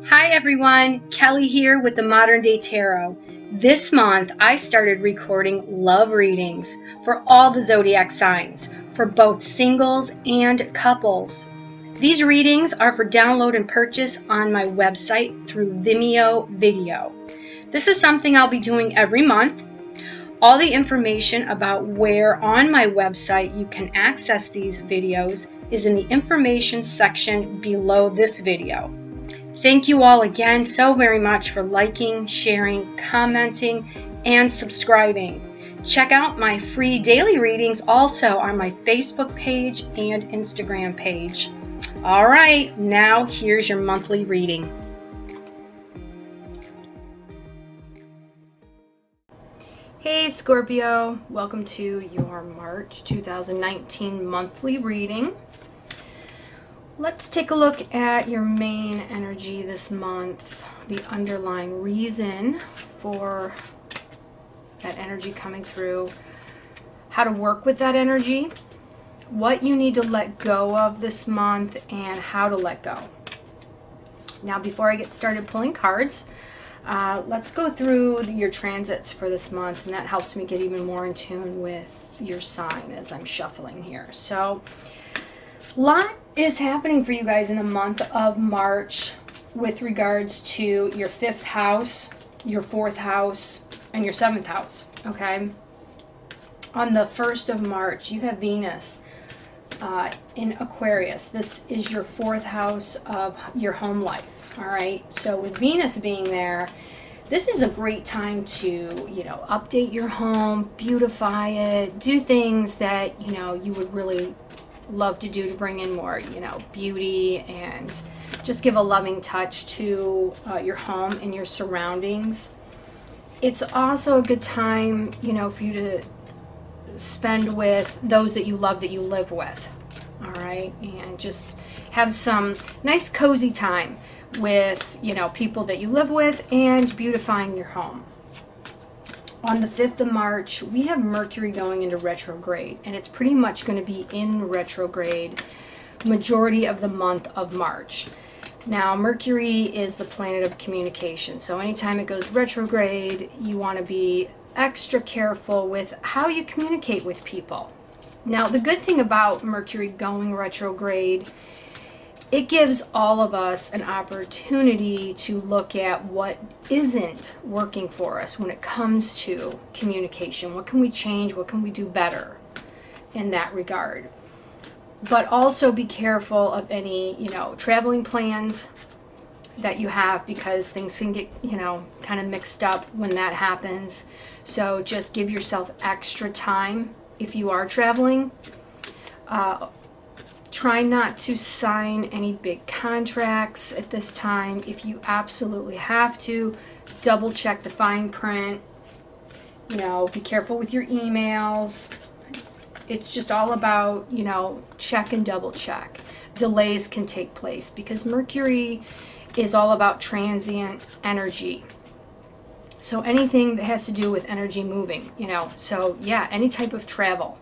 Hi everyone, Kelly here with the Modern Day Tarot. This month I started recording love readings for all the zodiac signs, for both singles and couples. These readings are for download and purchase on my website through Vimeo Video. This is something I'll be doing every month. All the information about where on my website you can access these videos is in the information section below this video. Thank you all again so very much for liking, sharing, commenting, and subscribing. Check out my free daily readings also on my Facebook page and Instagram page. All right, now here's your monthly reading. Hey Scorpio, welcome to your March 2019 monthly reading. Let's take a look at your main energy this month, the underlying reason for that energy coming through, how to work with that energy, what you need to let go of this month, and how to let go. Now, before I get started pulling cards, let's go through your transits for this month, and that helps me get even more in tune with your sign as I'm shuffling here. So, a lot is happening for you guys in the month of March with regards to your 5th house, your 4th house, and your 7th house, okay? On the 1st of March, you have Venus in Aquarius. This is your 4th house of your home life, all right? So with Venus being there, this is a great time to, update your home, beautify it, do things that, you would really love to do to bring in more, beauty and just give a loving touch to your home and your surroundings. It's also a good time, for you to spend with those that you love, that you live with, all right? And just have some nice cozy time with, people that you live with and beautifying your home. On the 5th of March, we have Mercury going into retrograde, and it's pretty much going to be in retrograde majority of the month of March. Now, Mercury is the planet of communication, so anytime it goes retrograde, you want to be extra careful with how you communicate with people. Now, the good thing about Mercury going retrograde, it gives all of us an opportunity to look at what isn't working for us when it comes to communication. What can we change? What can we do better in that regard? But also be careful of any, traveling plans that you have, because things can get, kind of mixed up when that happens. So just give yourself extra time if you are traveling. Try not to sign any big contracts at this time. If you absolutely have to, double check the fine print. Be careful with your emails. It's just all about, check and double check. Delays can take place because Mercury is all about transient energy. So anything that has to do with energy moving, So yeah, any type of travel.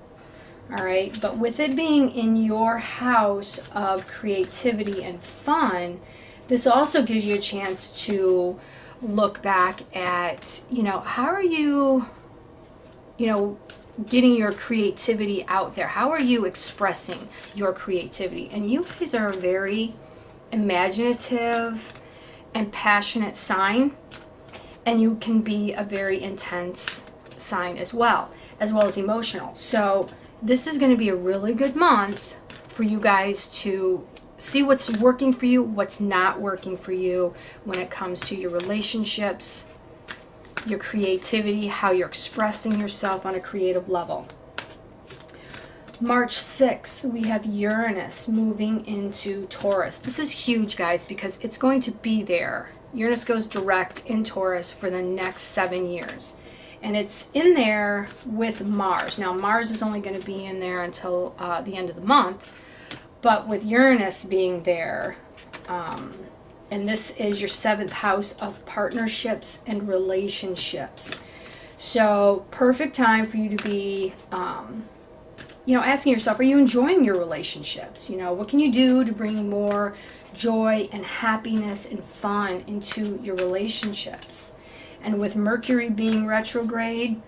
All right, but with it being in your house of creativity and fun, this also gives you a chance to look back at, how are you, getting your creativity out there? How are you expressing your creativity? And you guys are a very imaginative and passionate sign, and you can be a very intense sign as well as emotional. So this is going to be a really good month for you guys to see what's working for you, what's not working for you when it comes to your relationships, your creativity, how you're expressing yourself on a creative level. March 6th, we have Uranus moving into Taurus. This is huge, guys, because it's going to be there. Uranus goes direct in Taurus for the next 7 years. And it's in there with Mars. Now, Mars is only going to be in there until the end of the month. But with Uranus being there, and this is your 7th house of partnerships and relationships. So, perfect time for you to be, asking yourself, are you enjoying your relationships? What can you do to bring more joy and happiness and fun into your relationships. And with Mercury being retrograde,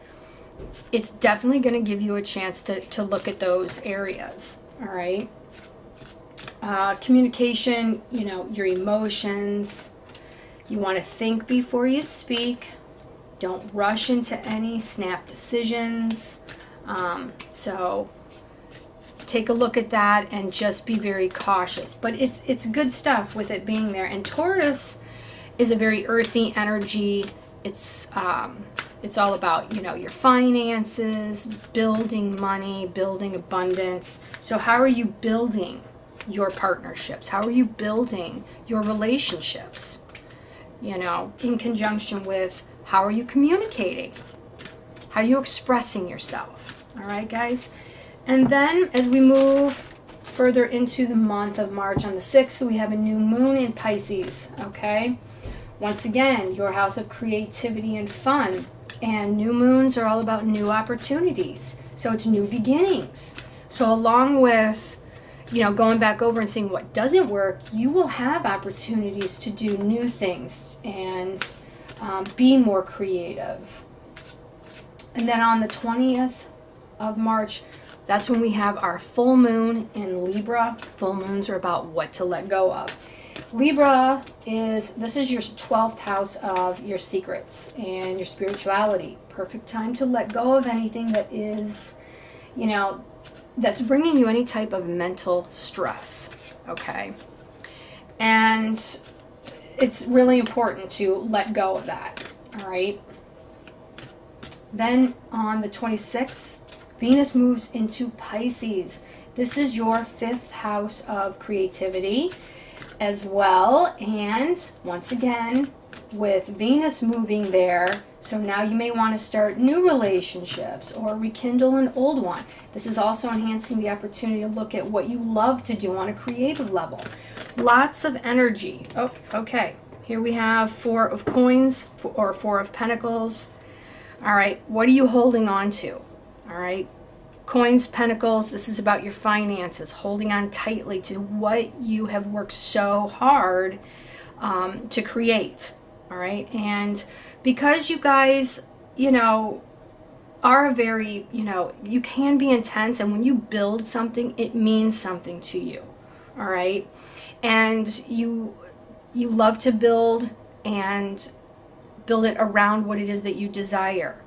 it's definitely going to give you a chance to look at those areas. All right. Communication, you know, your emotions. You want to think before you speak. Don't rush into any snap decisions. So take a look at that and just be very cautious. But it's good stuff with it being there. And Taurus is a very earthy energy. It's all about, you know, your finances, building money, building abundance. So how are you building your partnerships? How are you building your relationships? You know, in conjunction with how are you communicating? How are you expressing yourself? All right, guys. And then as we move further into the month of March, on the 6th, we have a new moon in Pisces, okay? Once again, your house of creativity and fun. And new moons are all about new opportunities. So it's new beginnings. So along with, you know, going back over and seeing what doesn't work, you will have opportunities to do new things and be more creative. And then on the 20th of March, that's when we have our full moon in Libra. Full moons are about what to let go of. Libra this is your 12th house of your secrets and your spirituality. Perfect time to let go of anything that is, you know, that's bringing you any type of mental stress, okay? And it's really important to let go of that, all right? Then on the 26th, Venus moves into Pisces. This is your 5th house of creativity as well. And once again, with Venus moving there, so now you may want to start new relationships or rekindle an old one. This is also enhancing the opportunity to look at what you love to do on a creative level. Lots of energy. Oh, okay. Here we have 4 of coins or 4 of pentacles. All right, what are you holding on to? All right, coins, pentacles, this is about your finances, holding on tightly to what you have worked so hard to create. All right, and because you guys, you know, are very, you know, you can be intense, and when you build something, it means something to you. All right, and you love to build and build it around what it is that you desire.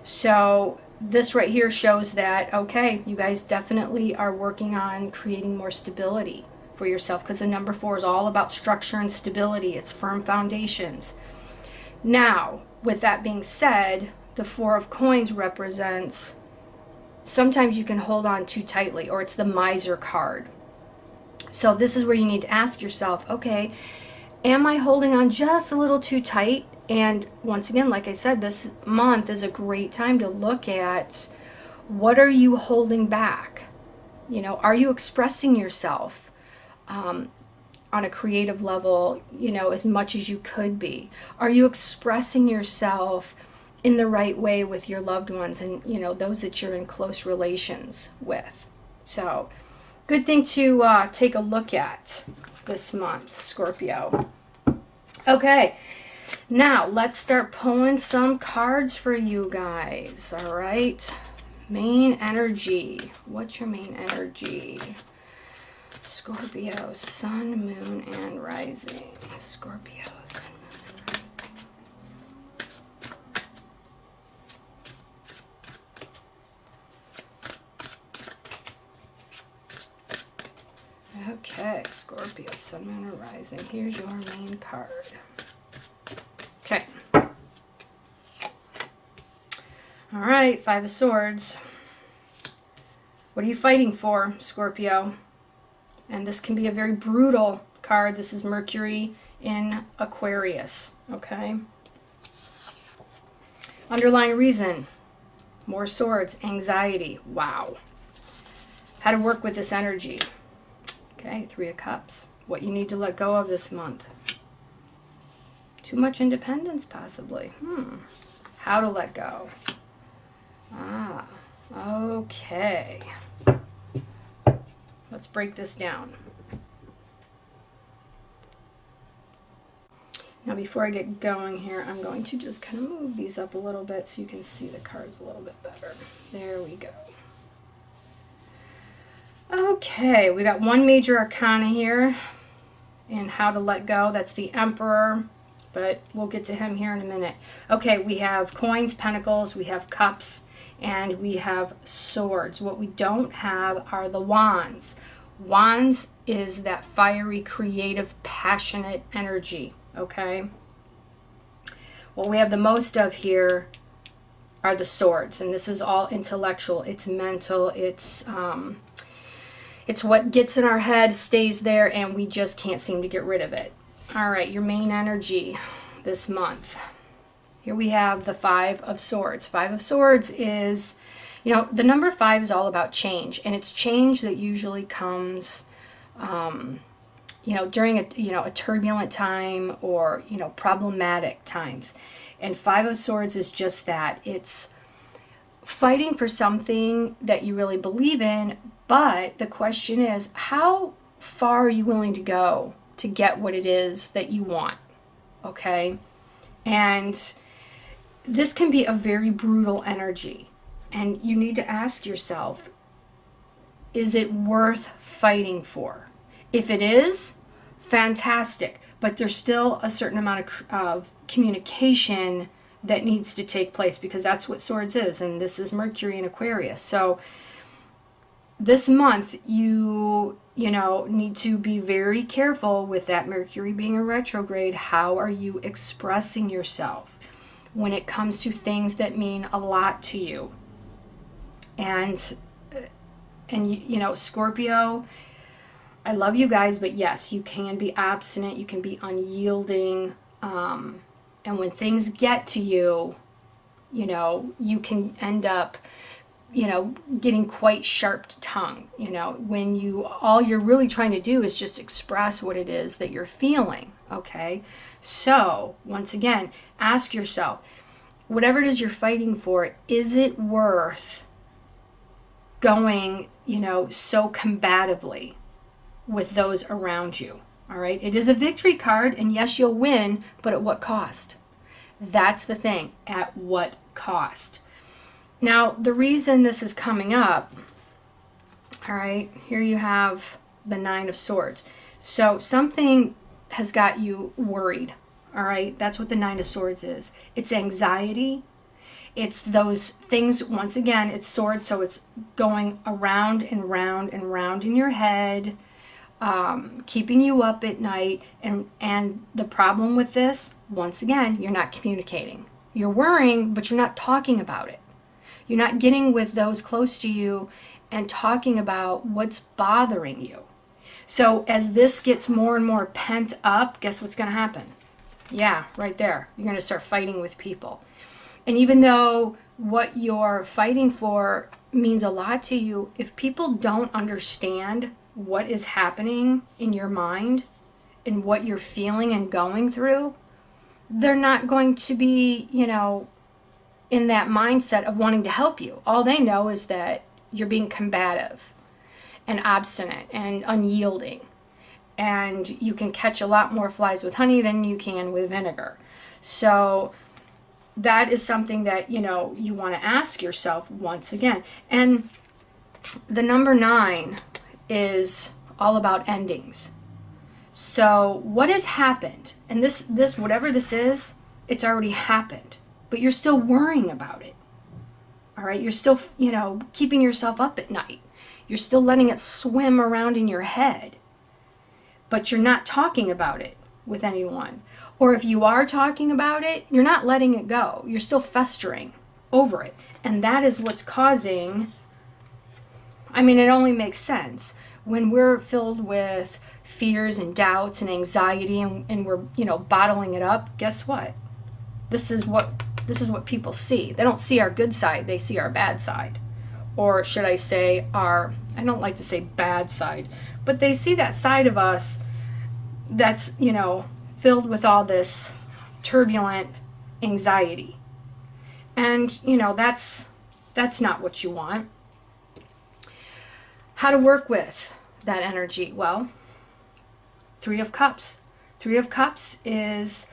So this right here shows that, okay, you guys definitely are working on creating more stability for yourself, because the number 4 is all about structure and stability. It's firm foundations. Now, with that being said, the 4 of coins represents sometimes you can hold on too tightly, or it's the miser card. So this is where you need to ask yourself, okay, am I holding on just a little too tight? And once again, like I said, this month is a great time to look at what are you holding back? You know, are you expressing yourself on a creative level, you know, as much as you could be? Are you expressing yourself in the right way with your loved ones and, you know, those that you're in close relations with? So, good thing to take a look at this month, Scorpio. Okay. Now, let's start pulling some cards for you guys, all right? Main energy. What's your main energy? Scorpio, sun, moon, and rising. Scorpio, sun, moon, and rising. Okay, Scorpio, sun, moon, and rising. Here's your main card. Okay. All right, 5 of Swords. What are you fighting for, Scorpio? And this can be a very brutal card. This is Mercury in Aquarius, okay? Underlying reason, more swords, anxiety. Wow. How to work with this energy. Okay, 3 of Cups. What you need to let go of this month. Too much independence, possibly. How to let go. Okay. Let's break this down. Now before I get going here, I'm going to just kind of move these up a little bit so you can see the cards a little bit better. There we go. Okay, we got one major arcana here and how to let go. That's the Emperor, but we'll get to him here in a minute. Okay, we have coins, pentacles, we have cups, and we have swords. What we don't have are the wands. Wands is that fiery, creative, passionate energy, okay? What we have the most of here are the swords, and this is all intellectual. It's mental. It's what gets in our head, stays there, and we just can't seem to get rid of it. All right, your main energy this month. Here we have the Five of Swords. Five of Swords is, you know, the number 5 is all about change, and it's change that usually comes, you know, during a turbulent time or, you know, problematic times. And Five of Swords is just that. It's fighting for something that you really believe in, but the question is, how far are you willing to go to get what it is that you want? Okay? And this can be a very brutal energy. And you need to ask yourself, is it worth fighting for? If it is, fantastic. But there's still a certain amount of communication that needs to take place, because that's what swords is, and this is Mercury in Aquarius. So this month you know, need to be very careful with that Mercury being in retrograde. How are you expressing yourself when it comes to things that mean a lot to you? And you know, Scorpio, I love you guys, but yes, you can be obstinate, you can be unyielding, and when things get to you, you know, you can end up, you know, getting quite sharp tongue, you know, when all you're really trying to do is just express what it is that you're feeling, okay? So, once again, ask yourself, whatever it is you're fighting for, is it worth going, you know, so combatively with those around you? All right, it is a victory card, and yes, you'll win, but at what cost? That's the thing, at what cost? Now, the reason this is coming up, all right, here you have the Nine of Swords. So something has got you worried, all right? That's what the Nine of Swords is. It's anxiety. It's those things, once again, it's swords, so it's going around and round and round in your head, keeping you up at night. And the problem with this, once again, you're not communicating. You're worrying, but you're not talking about it. You're not getting with those close to you and talking about what's bothering you. So as this gets more and more pent up, guess what's going to happen? Yeah, right there. You're going to start fighting with people. And even though what you're fighting for means a lot to you, if people don't understand what is happening in your mind and what you're feeling and going through, they're not going to be, you know, in that mindset of wanting to help you. All they know is that you're being combative and obstinate and unyielding. And you can catch a lot more flies with honey than you can with vinegar. So that is something that, you know, you want to ask yourself once again. And the number 9 is all about endings. So what has happened? And this whatever this is, it's already happened. But you're still worrying about it. All right? You're still, you know, keeping yourself up at night. You're still letting it swim around in your head. But you're not talking about it with anyone. Or if you are talking about it, you're not letting it go. You're still festering over it. And that is what's causing, I mean, it only makes sense. When we're filled with fears and doubts and anxiety and we're, you know, bottling it up, guess what? This is what people see. They don't see our good side, they see our bad side. Or should I say I don't like to say bad side, but they see that side of us that's, you know, filled with all this turbulent anxiety. And, you know, that's not what you want. How to work with that energy? Well, 3 of Cups. 3 of Cups is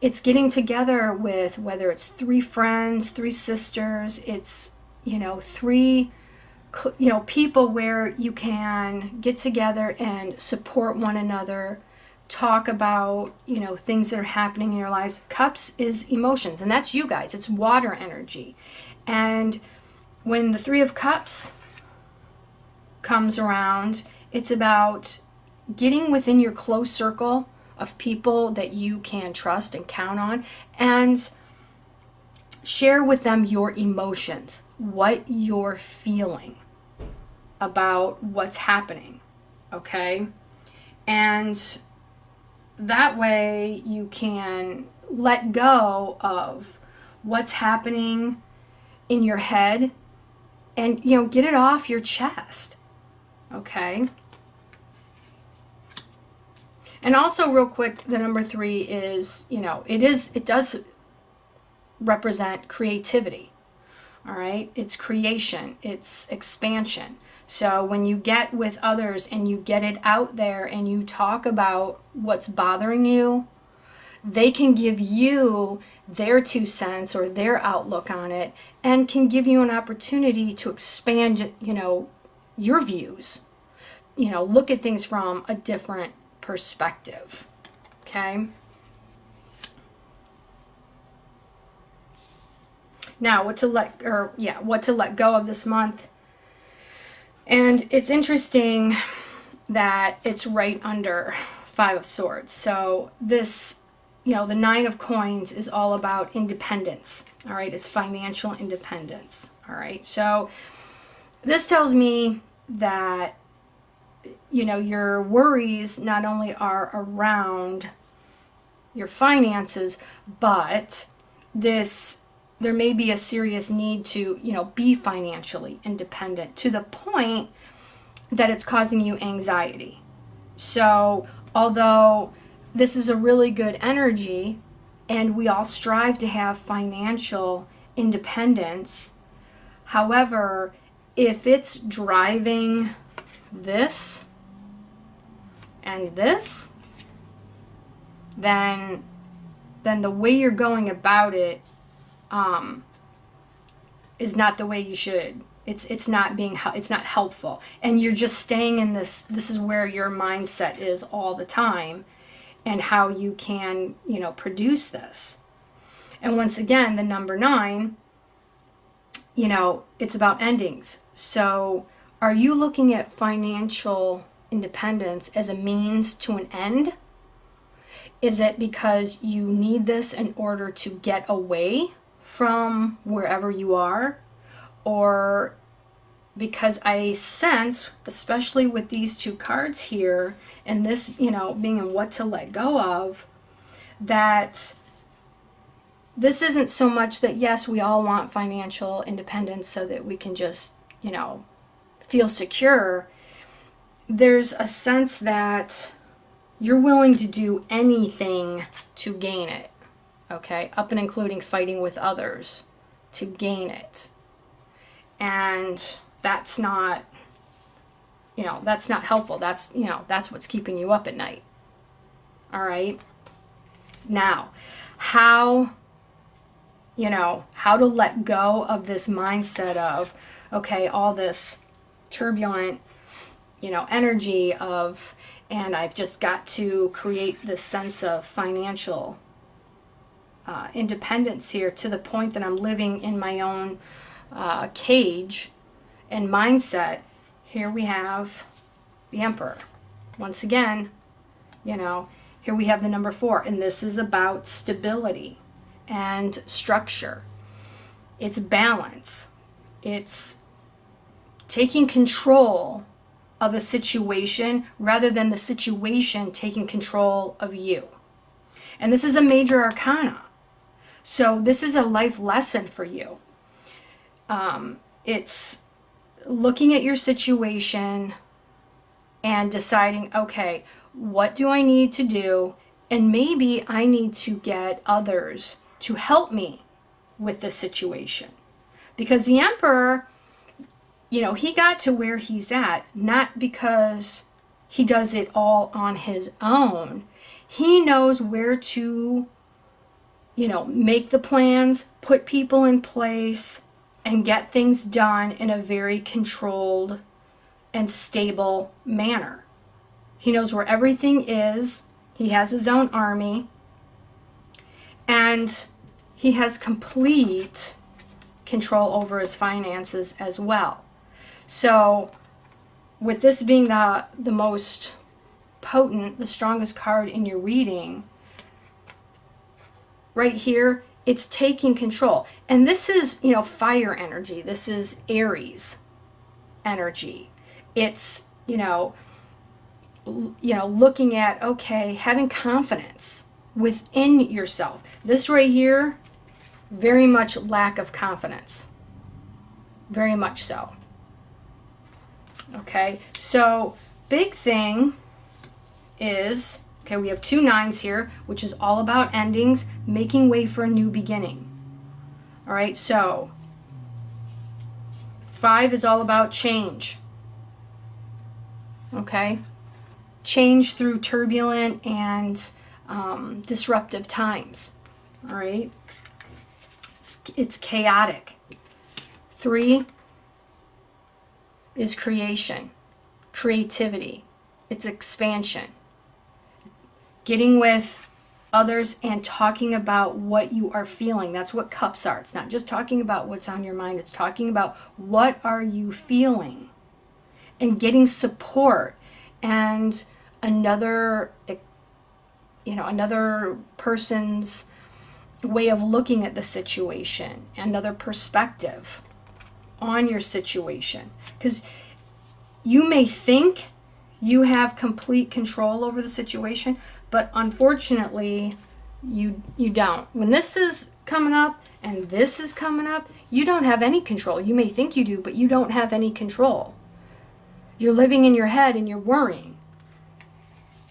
it's getting together with, whether it's 3 friends, 3 sisters, it's, three, people where you can get together and support one another, talk about, things that are happening in your lives. Cups is emotions, and that's you guys. It's water energy. And when the 3 of Cups comes around, it's about getting within your close circle of people that you can trust and count on, and share with them your emotions, what you're feeling about what's happening, okay? And that way you can let go of what's happening in your head and, get it off your chest, okay? And also, real quick, the number 3 is, it does represent creativity. All right. It's creation. It's expansion. So when you get with others and you get it out there and you talk about what's bothering you, they can give you their 2 cents or their outlook on it, and can give you an opportunity to expand, your views, look at things from a different perspective. Okay. Now, what to let go of this month. And it's interesting that it's right under 5 of Swords. So this, the 9 of Coins is all about independence. All right. It's financial independence. All right. So this tells me that, your worries not only are around your finances, but there may be a serious need to, be financially independent to the point that it's causing you anxiety. So although this is a really good energy and we all strive to have financial independence, however, if it's driving this and this, then the way you're going about it is not the way you should. It's not helpful, and you're just staying in this is where your mindset is all the time, and how you can produce this. And once again, the number 9, it's about endings. So are you looking at financial independence as a means to an end? Is it because you need this in order to get away from wherever you are? Or because I sense, especially with these 2 cards here, and this, being in what to let go of, that this isn't so much that, yes, we all want financial independence so that we can just, feel secure. There's a sense that you're willing to do anything to gain it, okay? Up and including fighting with others to gain it. And that's not, that's not helpful. That's what's keeping you up at night. All right? Now, how to let go of this mindset of, okay, all this turbulent, energy of, and I've just got to create this sense of financial independence here to the point that I'm living in my own cage and mindset. Here we have the Emperor. Once again, here we have the number 4, and this is about stability and structure. It's balance. It's taking control of a situation rather than the situation taking control of you. And this is a major arcana. So this is a life lesson for you. It's looking at your situation and deciding, okay, what do I need to do? And maybe I need to get others to help me with the situation. Because the Emperor, he got to where he's at, not because he does it all on his own. He knows where to make the plans, put people in place, and get things done in a very controlled and stable manner. He knows where everything is. He has his own army. And he has complete control over his finances as well. So with this being the most potent, the strongest card in your reading, right here, it's taking control. And this is, fire energy. This is Aries energy. It's, looking at, okay, having confidence within yourself. This right here, very much lack of confidence. Very much so. Okay, so big thing is, okay, we have 2 9s here, which is all about endings, making way for a new beginning. All right, so 5 is all about change. Okay, change through turbulent and disruptive times. All right, it's chaotic. 3 is creation, creativity, it's expansion. Getting with others and talking about what you are feeling. That's what cups are. It's not just talking about what's on your mind. It's talking about what are you feeling and getting support and another person's way of looking at the situation, another perspective on your situation. Because you may think you have complete control over the situation, but unfortunately, you don't. When this is coming up and this is coming up, you don't have any control. You may think you do, but you don't have any control. You're living in your head and you're worrying,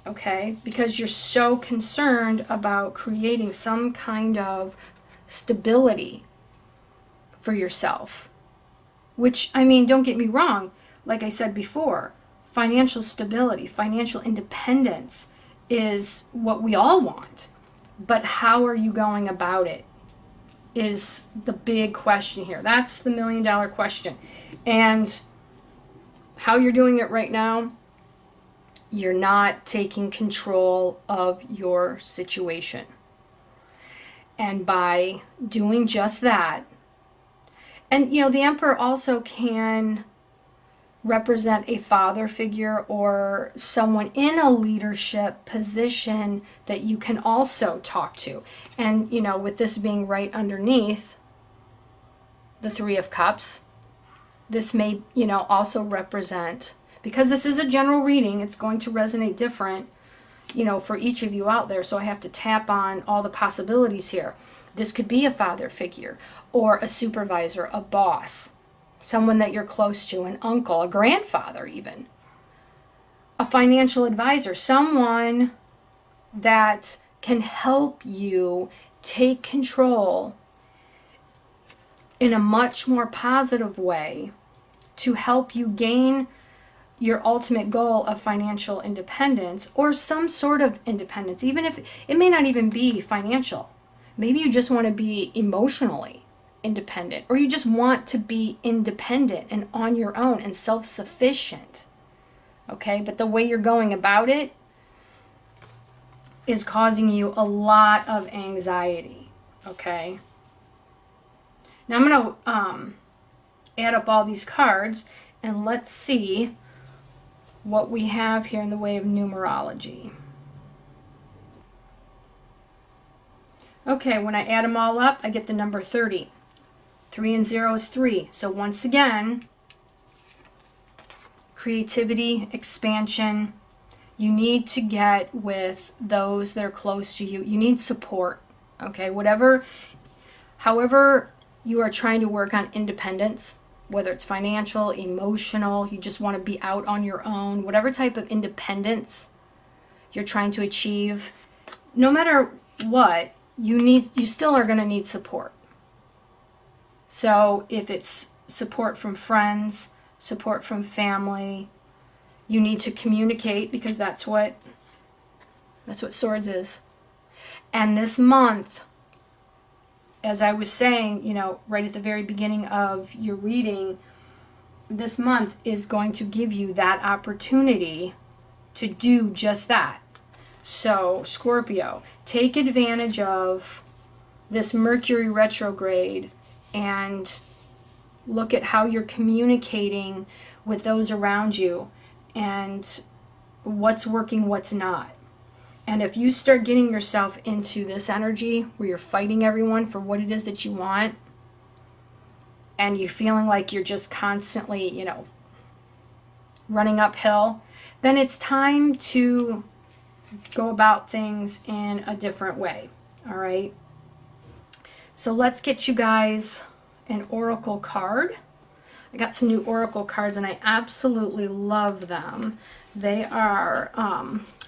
okay? Because you're so concerned about creating some kind of stability for yourself. Which, don't get me wrong, like I said before, financial stability, financial independence is what we all want. But how are you going about it is the big question here. That's the $1 million question. And how you're doing it right now, you're not taking control of your situation. And by doing just that, and the Emperor also can represent a father figure or someone in a leadership position that you can also talk to. And, with this being right underneath the 3 of Cups, this may, also represent, because this is a general reading, it's going to resonate different, for each of you out there. So I have to tap on all the possibilities here. This could be a father figure or a supervisor, a boss, someone that you're close to, an uncle, a grandfather even, a financial advisor, someone that can help you take control in a much more positive way to help you gain your ultimate goal of financial independence or some sort of independence, even if it may not even be financial. Maybe you just want to be emotionally independent, or you just want to be independent and on your own and self-sufficient. Okay, but the way you're going about it is causing you a lot of anxiety. Okay, now I'm going to add up all these cards and let's see what we have here in the way of numerology. Okay, when I add them all up, I get the number 30. 3 and 0 is 3. So once again, creativity, expansion. You need to get with those that are close to you. You need support. Okay, however you are trying to work on independence, whether it's financial, emotional, you just want to be out on your own, whatever type of independence you're trying to achieve, no matter what, you still are going to need support. So if it's support from friends, support from family, you need to communicate, because that's what Swords is. And this month, as I was saying, you know, right at the very beginning of your reading, this month is going to give you that opportunity to do just that. So, Scorpio, take advantage of this Mercury retrograde and look at how you're communicating with those around you and what's working, what's not. And if you start getting yourself into this energy where you're fighting everyone for what it is that you want, and you're feeling like you're just constantly, you know, running uphill, then it's time to go about things in a different way. All right. So let's get you guys an oracle card. I got some new oracle cards and I absolutely love them. They are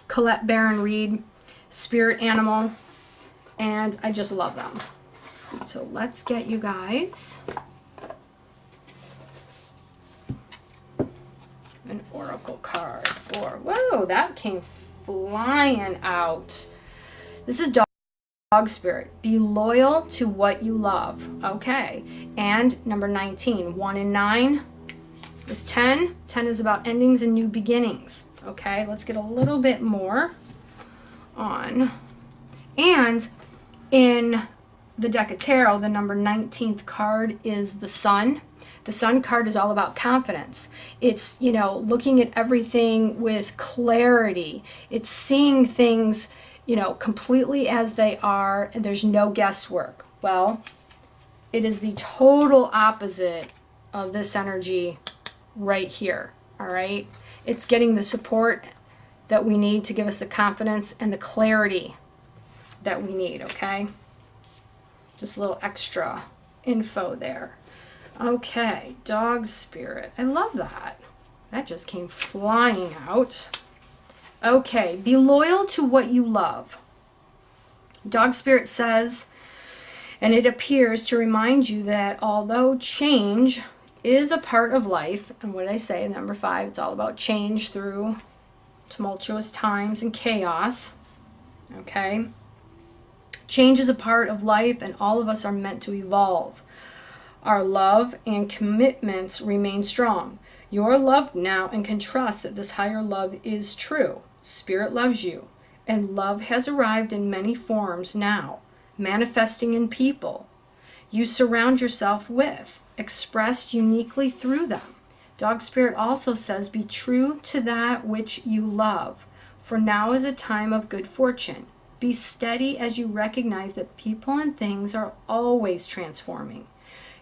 Colette Baron Reed, Spirit Animal, and I just love them. So let's get you guys an oracle card for, whoa, that came flying out. This is dog spirit. Be loyal to what you love. Okay. And number 19, 1 and 9 is 10. 10 is about endings and new beginnings. Okay. Let's get a little bit more on. And in the deck of tarot, the number 19th card is the Sun. The Sun card is all about confidence. It's, you know, looking at everything with clarity. It's seeing things, you know, completely as they are, and there's no guesswork. Well, it is the total opposite of this energy right here, all right? It's getting the support that we need to give us the confidence and the clarity that we need, okay? Just a little extra info there. Okay, dog spirit. I love that. That just came flying out. Okay, be loyal to what you love. Dog spirit says, and it appears to remind you that although change is a part of life, and what did I say, number 5, it's all about change through tumultuous times and chaos. Okay? Change is a part of life, and all of us are meant to evolve. Our love and commitments remain strong. You're loved now and can trust that this higher love is true. Spirit loves you, and love has arrived in many forms now, manifesting in people you surround yourself with, expressed uniquely through them. Dog spirit also says, be true to that which you love, for now is a time of good fortune. Be steady as you recognize that people and things are always transforming.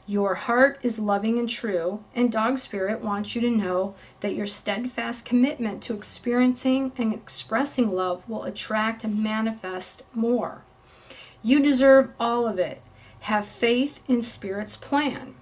Your heart is loving and true, and dog spirit wants you to know that your steadfast commitment to experiencing and expressing love will attract and manifest more. You deserve all of it. Have faith in Spirit's plan.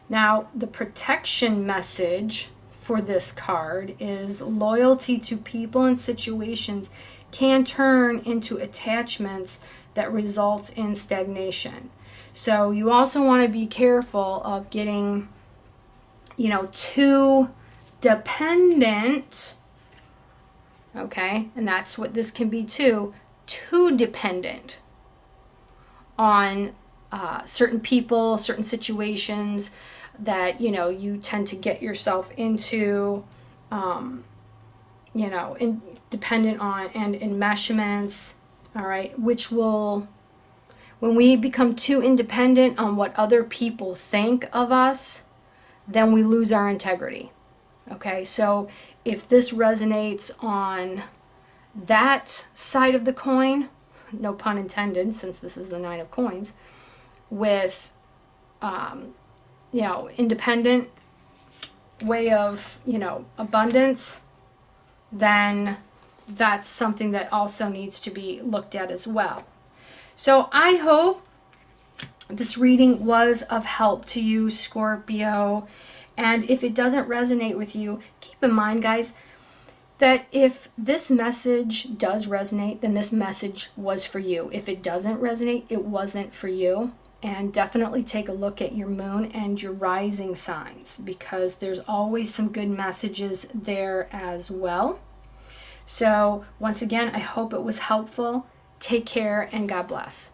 Now, the protection message for this card is loyalty to people and situations can turn into attachments that results in stagnation. So you also want to be careful of getting, you know, too dependent. Okay, and that's what this can be too dependent on certain people, certain situations that, you know, you tend to get yourself into, you know, dependent on and enmeshments, all right, which will, when we become too independent on what other people think of us, then we lose our integrity. Okay, so if this resonates on that side of the coin, no pun intended, since this is the 9 of coins, with, you know, independent way of, you know, abundance, then that's something that also needs to be looked at as well. So I hope this reading was of help to you, Scorpio. And if it doesn't resonate with you, keep in mind, guys, that if this message does resonate, then this message was for you. If it doesn't resonate, it wasn't for you. And definitely take a look at your moon and your rising signs, because there's always some good messages there as well. So once again, I hope it was helpful. Take care and God bless.